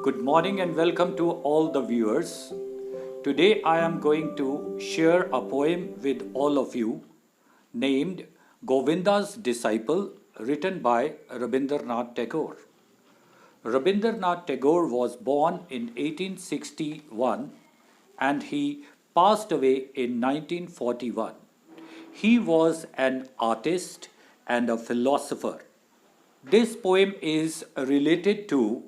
Good morning and welcome to all the viewers. Today I am going to share a poem with all of you named Govinda's Disciple, written by Rabindranath Tagore. Rabindranath Tagore was born in 1861 and he passed away in 1941. He was an artist and a philosopher. This poem is related to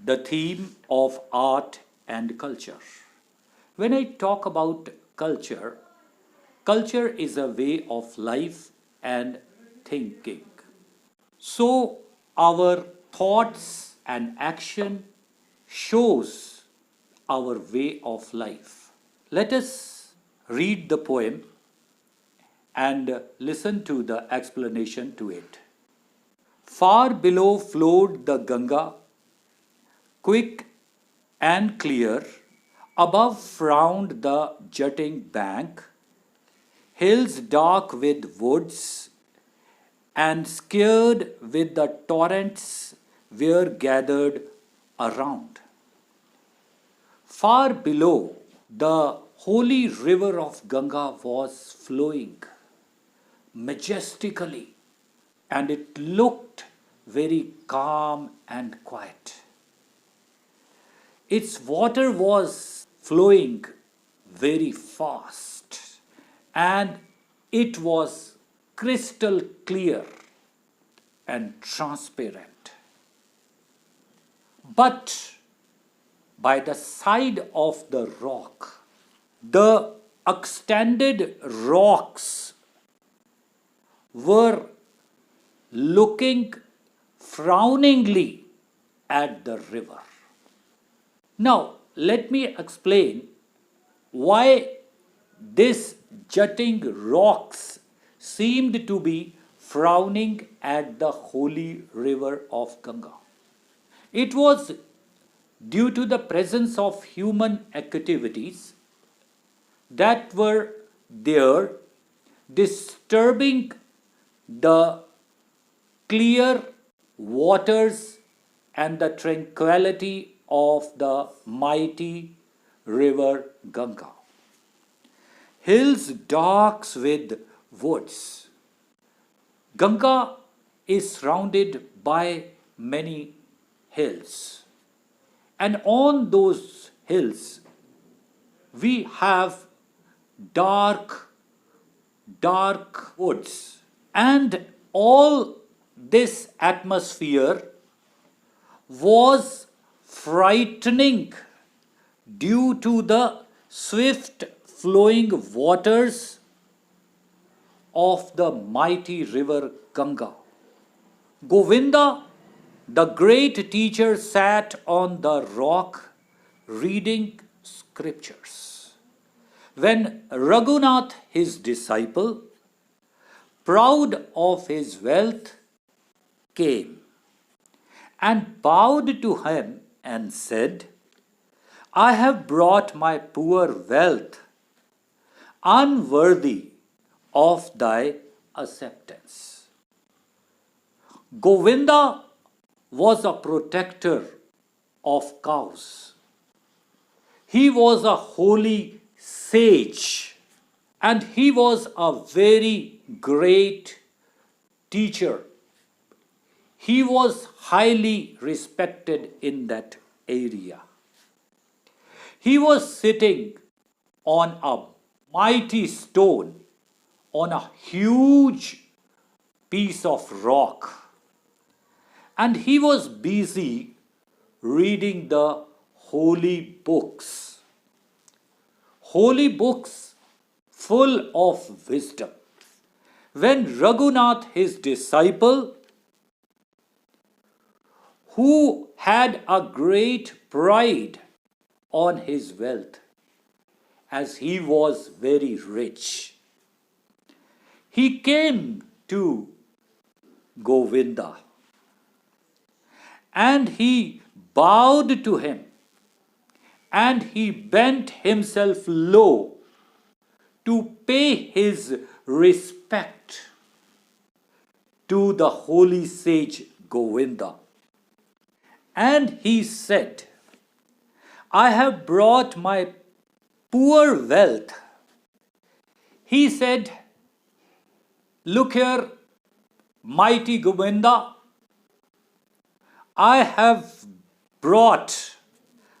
the theme of art and culture. When I talk about culture, culture is a way of life and thinking. So our thoughts and action shows our way of life. Let us read the poem and listen to the explanation to it. Far below flowed the Ganga, quick and clear, above frowned the jutting bank, hills dark with woods, and scared with the torrents were gathered around. Far below, the holy river of Ganga was flowing majestically, and it looked very calm and quiet. Its water was flowing very fast and it was crystal clear and transparent. But by the side of the rock, the extended rocks were looking frowningly at the river. Now, let me explain why these jutting rocks seemed to be frowning at the holy river of Ganga. It was due to the presence of human activities that were there disturbing the clear waters and the tranquility of the mighty river Ganga. Hills dark with woods. Ganga is surrounded by many hills. And on those hills, we have dark woods. And all this atmosphere was frightening due to the swift flowing waters of the mighty river Ganga. Govinda, the great teacher, sat on the rock reading scriptures. When Raghunath, his disciple, proud of his wealth, came and bowed to him and said, I have brought my poor wealth, unworthy of thy acceptance. Govinda was a protector of cows. He was a holy sage and he was a very great teacher. He was highly respected in that area. He was sitting on a mighty stone on a huge piece of rock, and he was busy reading the holy books full of wisdom. When Raghunath, his disciple, who had a great pride on his wealth, as he was very rich, he came to Govinda and he bowed to him and he bent himself low to pay his respect to the holy sage Govinda. And he said, I have brought my poor wealth. He said, look here, mighty Govinda, I have brought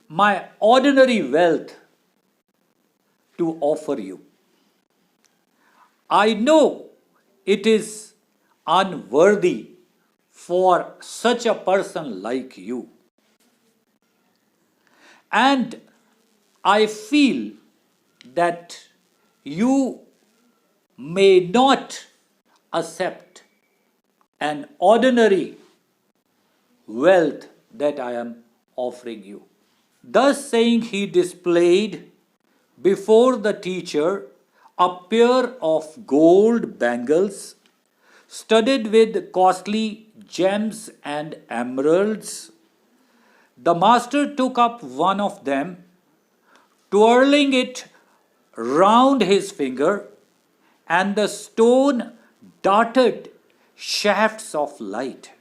my ordinary wealth to offer you. I know it is unworthy for such a person like you. And I feel that you may not accept an ordinary wealth that I am offering you. Thus saying, he displayed before the teacher a pair of gold bangles studded with costly gems and emeralds. The master took up one of them, twirling it round his finger, and the stone darted shafts of light.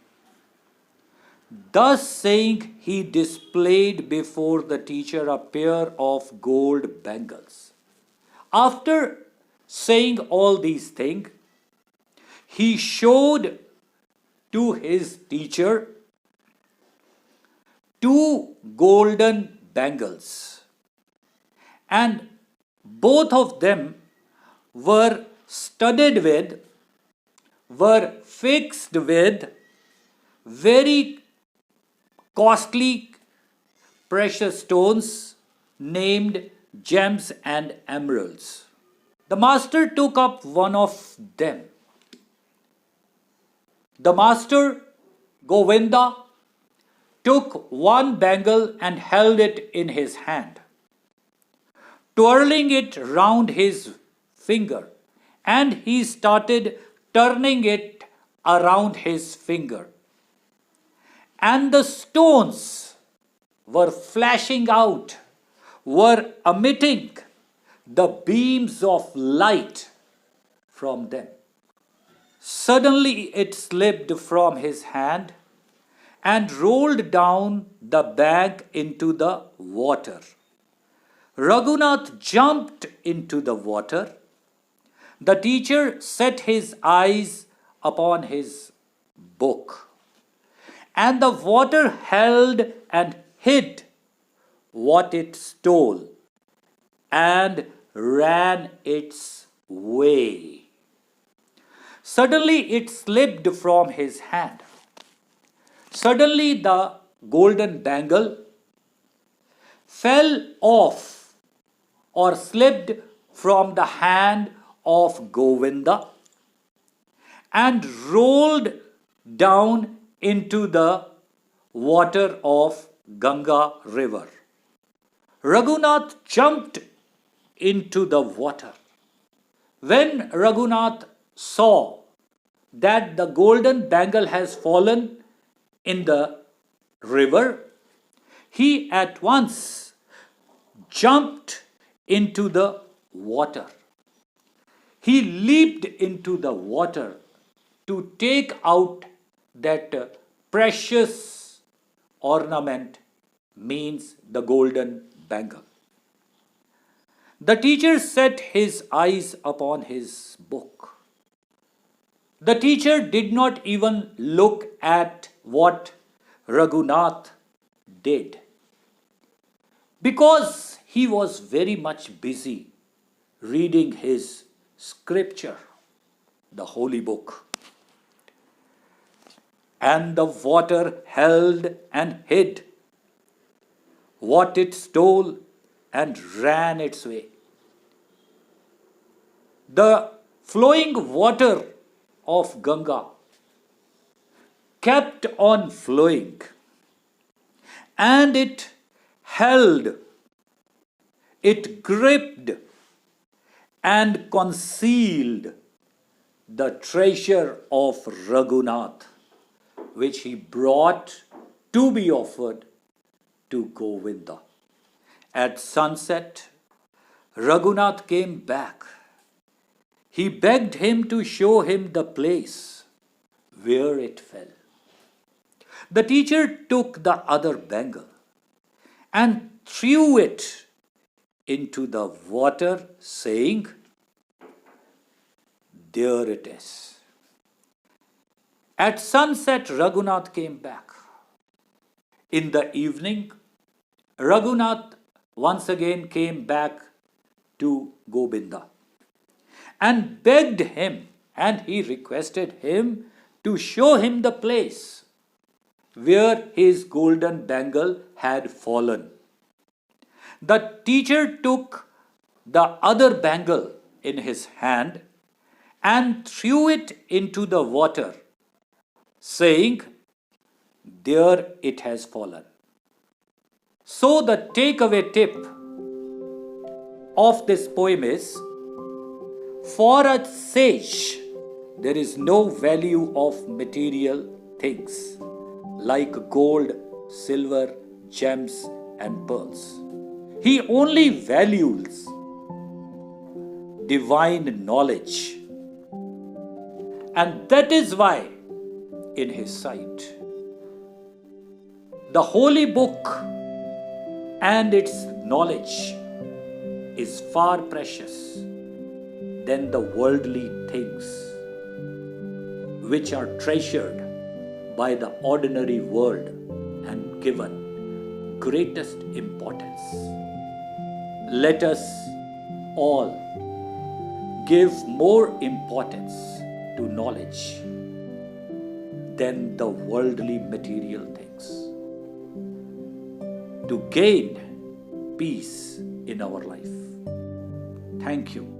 Thus saying, he displayed before the teacher a pair of gold bangles. After saying all these things, he showed to his teacher two golden bangles, and both of them were studded with, were fixed with very costly precious stones named gems and emeralds. The master took up one of them. The master, Govinda, took one bangle and held it in his hand, twirling it round his finger, and he started turning it around his finger. And the stones were flashing out, were emitting the beams of light from them. Suddenly it slipped from his hand and rolled down the bag into the water. Raghunath jumped into the water. The teacher set his eyes upon his book, and the water held and hid what it stole and ran its way. Suddenly it slipped from his hand. Suddenly the golden bangle fell off or slipped from the hand of Govinda and rolled down into the water of Ganga river. Raghunath jumped into the water. When Raghunath saw that the golden bangle has fallen in the river, he at once jumped into the water. He leaped into the water to take out that precious ornament, means the golden bangle. The teacher set his eyes upon his book. The teacher did not even look at what Raghunath did, because he was very much busy reading his scripture, the holy book. And the water held and hid what it stole and ran its way. The flowing water of Ganga kept on flowing, and it held, it gripped and concealed the treasure of Raghunath, which he brought to be offered to Govinda. At sunset, Raghunath came back. He begged him to show him the place where it fell. The teacher took the other bangle and threw it into the water, saying, "There it is." At sunset, Raghunath came back. In the evening, Raghunath once again came back to Govinda and begged him, and he requested him to show him the place where his golden bangle had fallen. The teacher took the other bangle in his hand and threw it into the water, saying, "There it has fallen." So, the takeaway tip of this poem is, for a sage, there is no value of material things like gold, silver, gems, and pearls. He only values divine knowledge. And that is why, in his sight, the holy book and its knowledge is far precious than the worldly things which are treasured by the ordinary world and given greatest importance. Let us all give more importance to knowledge than the worldly material things to gain peace in our life. Thank you.